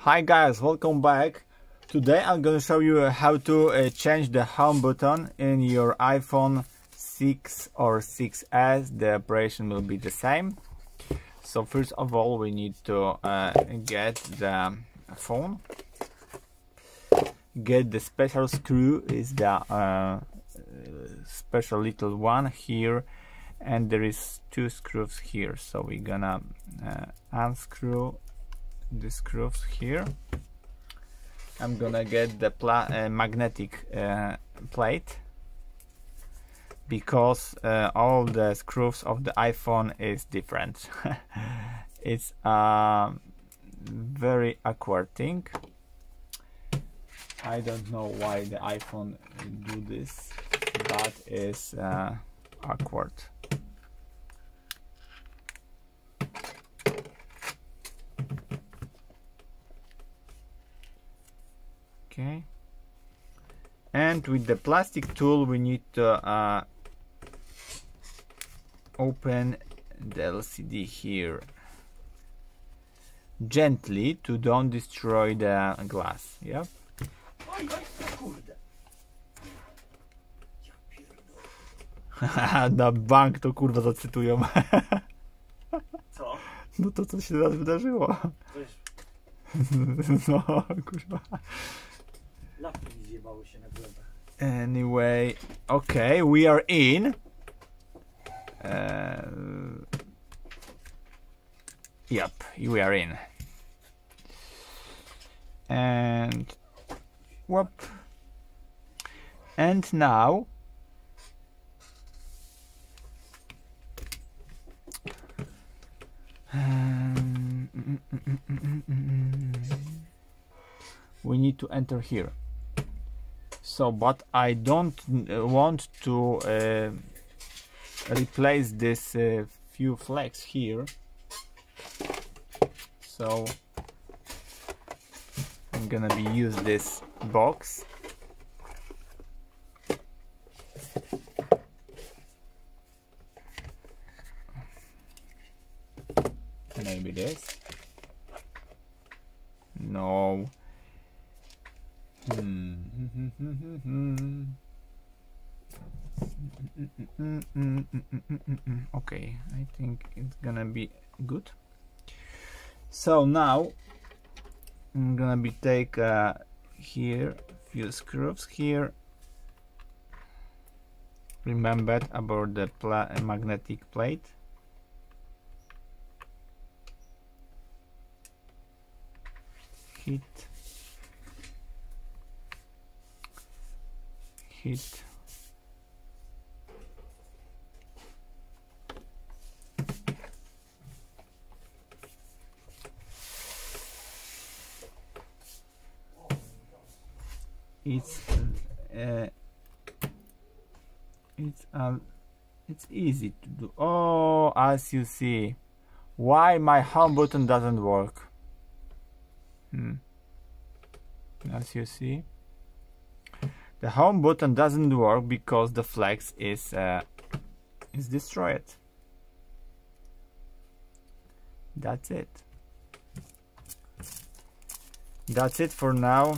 Hi guys, welcome back. Today I'm gonna show you how to change the home button in your iPhone 6 or 6s. The operation will be the same. So first of all we need to get the phone. Get the special screw, is the special little one here, and there is two screws here. So we're gonna unscrew the screws here. I'm gonna get the magnetic plate, because all the screws of the iPhone is different. It's a very awkward thing. I don't know why the iPhone do this, but it's awkward. Okay, and with the plastic tool we need to open the LCD here gently to don't destroy the glass. Yep. Na bank to kurwa zacytują. Co? No to co się teraz wydarzyło. No kurwa. Lapki zjebały się na glebę. Anyway, okay, we are in. Yep, we are in. And whoop. And now we need to enter here. So, but I don't want to replace this few flags here. So I'm gonna use this box. Maybe this. No. Okay, I think it's gonna be good. So now I'm gonna be take here few screws here. Remember about the magnetic plate. Hit. It's easy to do. Oh, as you see, why my home button doesn't work. As you see, the home button doesn't work because the flex is destroyed. That's it. That's it for now.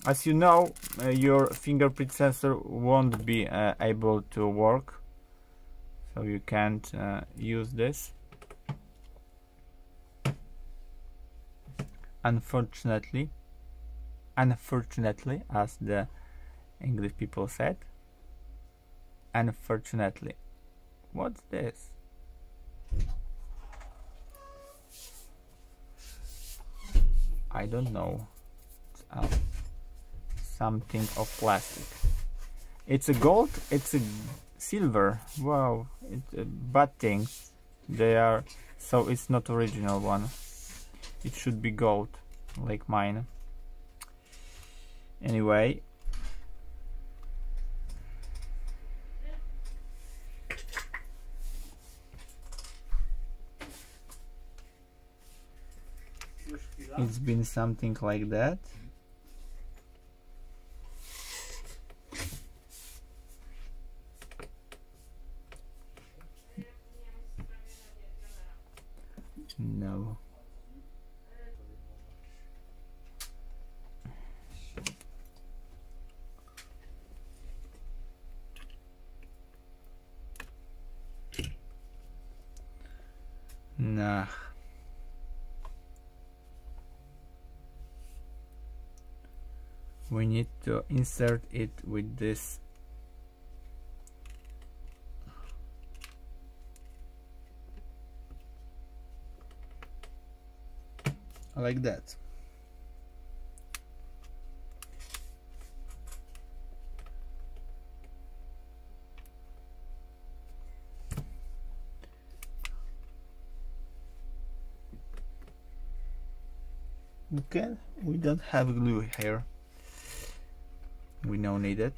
As you know, your fingerprint sensor won't be able to work, so you can't use this. Unfortunately, as the English people said. Unfortunately. What's this? I don't know. It's something of plastic. It's a gold, it's a silver. Wow, it's bad things. They are, so it's not original one. It should be gold, like mine. Anyway, it's been something like that. No. we need to insert it with this like that. Okay, we don't have glue here. We don't need it.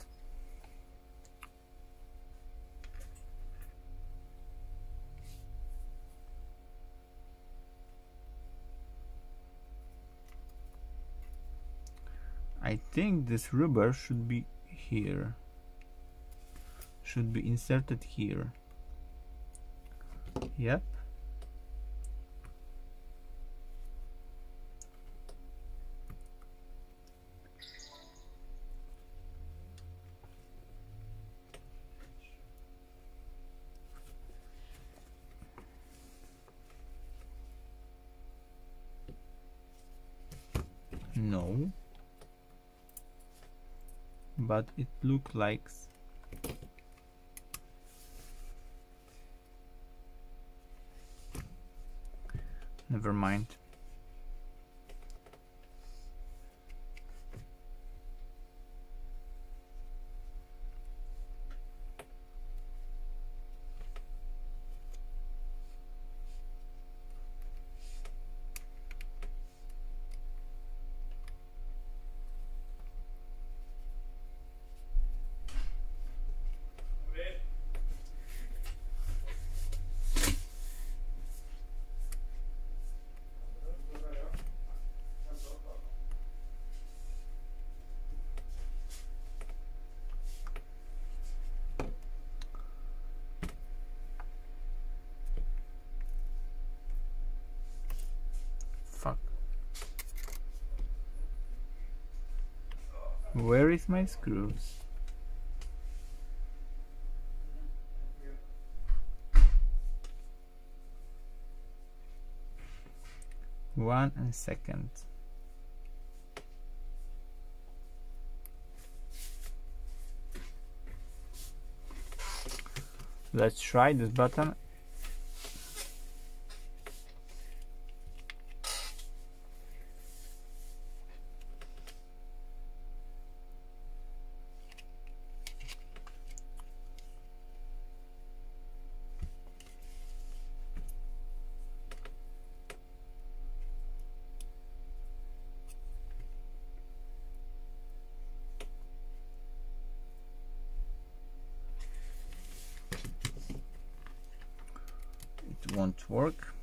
I think this rubber should be here. Should be inserted here. Yep. No, but it looks like never mind. Fuck. Where is my screws? One second. Let's try this button. It won't work.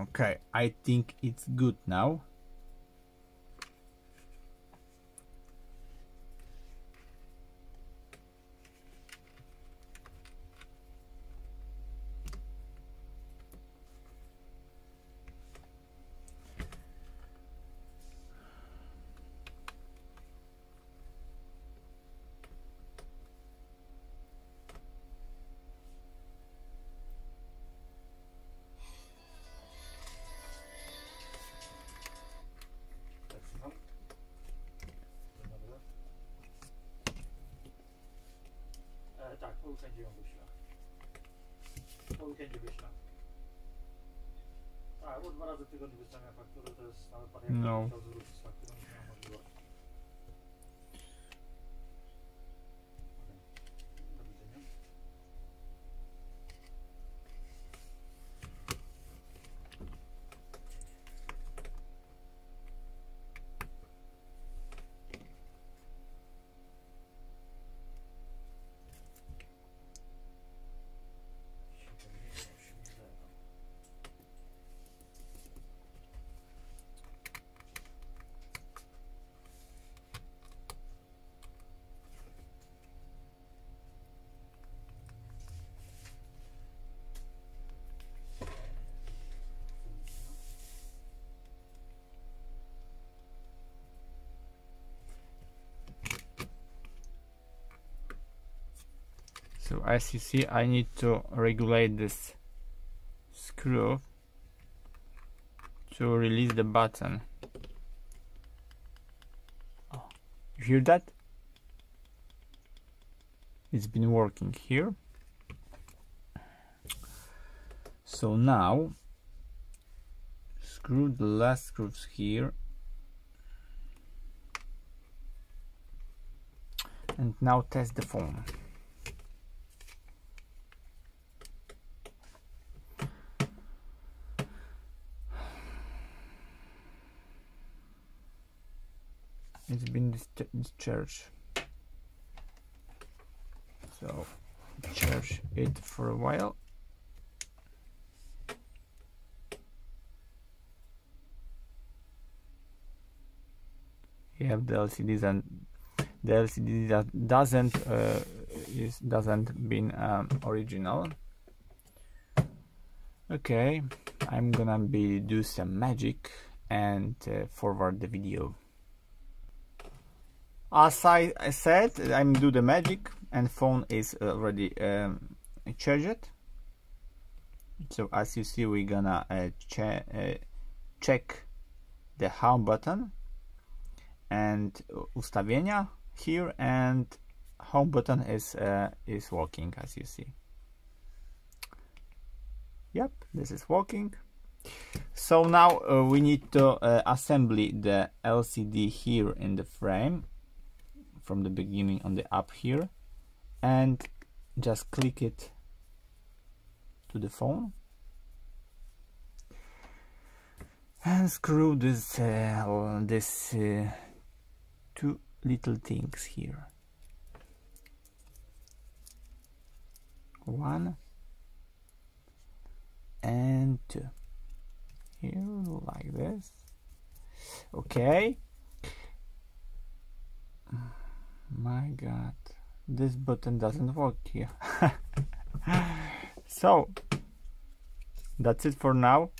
Okay, I think it's good now. Tak, po weekendzie ją wyślę. Po weekendzie wyślę. Tak, bo 2 razy w tygodniu wystawiam faktury, to jest na wypadek, jak No. chciał zwrócić z fakturą, nie ma możliwości. Okay. Do widzenia. So as you see, I need to regulate this screw to release the button. Oh, you hear that? It's been working here. So now screw the last screws here, and now test the phone. It's been discharged, so charge it for a while. You have the LCDs, and the LCD that doesn't been original. Okay, I'm gonna do some magic and forward the video. As I said, I'm do the magic, and phone is already charged. So as you see, we're gonna check the home button and ustawienia here, and home button is working, as you see. Yep, this is working. So now we need to assemble the LCD here in the frame from the beginning on the up here, and just click it to the phone and screw this two little things here. One and two here, like this. Okay. My god, this button doesn't work here. So that's it for now.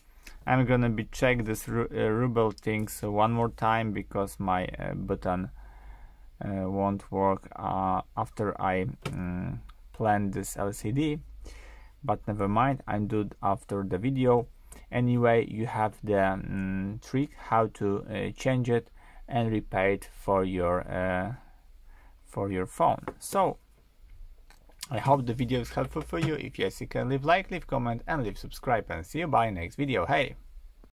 I'm gonna check this Rubel things one more time, because my button won't work after I plan this LCD, but never mind, I'm do it after the video. Anyway, you have the trick how to change it and repair it for your phone. So I hope the video is helpful for you. If yes, you can leave like, leave comment, and leave subscribe, and see you by next video. Hey!